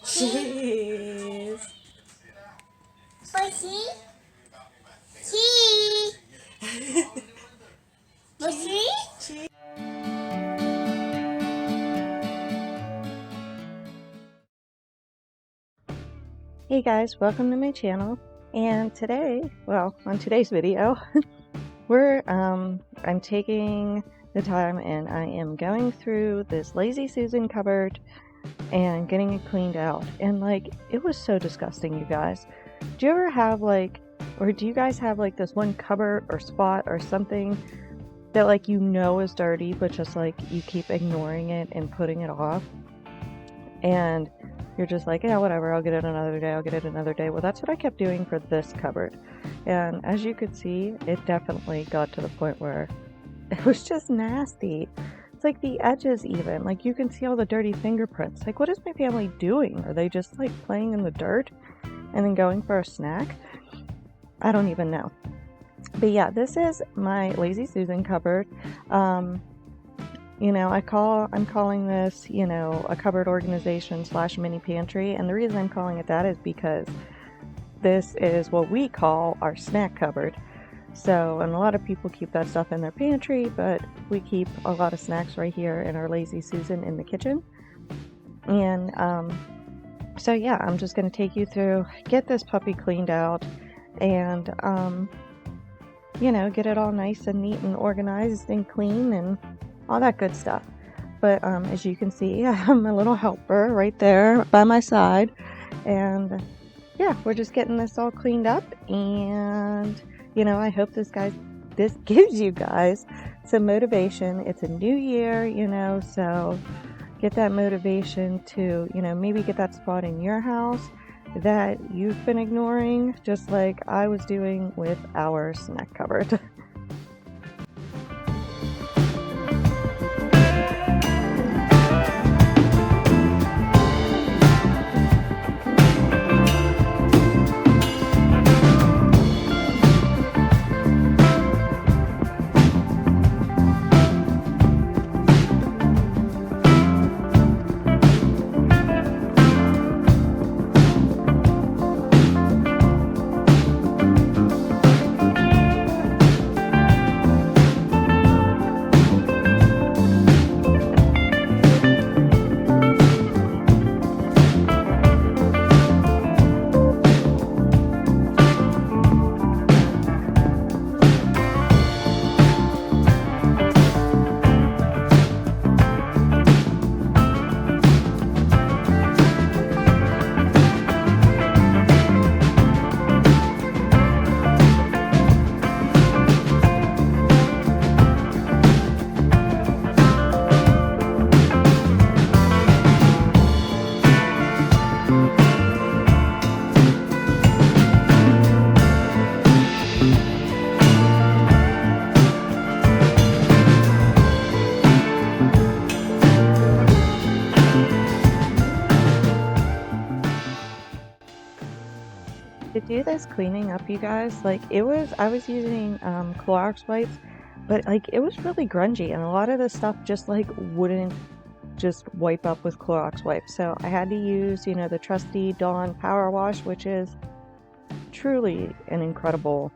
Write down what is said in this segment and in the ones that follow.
Cheese. Bushy. Cheese. Bushy. Cheese. Hey guys, welcome to my channel. And today, well, on today's video, I'm taking the time and I am going through this Lazy Susan cupboard and getting it cleaned out. And like, it was so disgusting, you guys. Do you ever have or do you guys have like this one cupboard or spot or something that like you know is dirty, but just like you keep ignoring it and putting it off? And you're just like, yeah, whatever, I'll get it another day, I'll get it another day. Well, that's what I kept doing for this cupboard. And as you could see, it definitely got to the point where it was just nasty. It's like the edges even, like you can see all the dirty fingerprints. Like, what is my family doing? Are they just like playing in the dirt and then going for a snack? I don't even know. But yeah, this is my Lazy Susan cupboard. I'm calling this, a cupboard organization / mini pantry. And the reason I'm calling it that is because this is what we call our snack cupboard. So, and a lot of people keep that stuff in their pantry, but we keep a lot of snacks right here in our Lazy Susan in the kitchen. And so yeah, I'm just going to take you through, get this puppy cleaned out, and get it all nice and neat and organized and clean and all that good stuff. But as you can see, I'm a little helper right there by my side, and yeah, we're just getting this all cleaned up. And I hope this gives you guys some motivation. It's a new year, so get that motivation to maybe get that spot in your house that you've been ignoring, just like I was doing with our snack cupboard. To do this cleaning up, you guys, I was using Clorox wipes, but it was really grungy, and a lot of the stuff just wouldn't just wipe up with Clorox wipes. So I had to use the trusty Dawn Power Wash, which is truly an incredible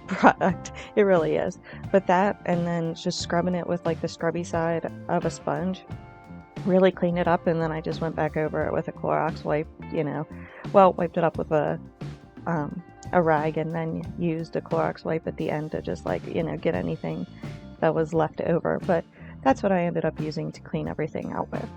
product. It really is. But that, and then just scrubbing it with the scrubby side of a sponge, really cleaned it up. And then I just went back over it with a Clorox wipe, wiped it up with a rag, and then used a Clorox wipe at the end to just get anything that was left over. But that's what I ended up using to clean everything out with.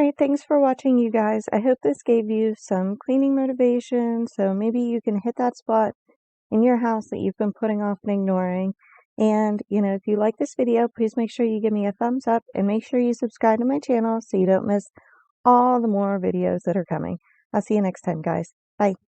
Alright, thanks for watching, you guys. I hope this gave you some cleaning motivation, so maybe you can hit that spot in your house that you've been putting off and ignoring. And, if you like this video, please make sure you give me a thumbs up and make sure you subscribe to my channel so you don't miss all the more videos that are coming. I'll see you next time, guys. Bye.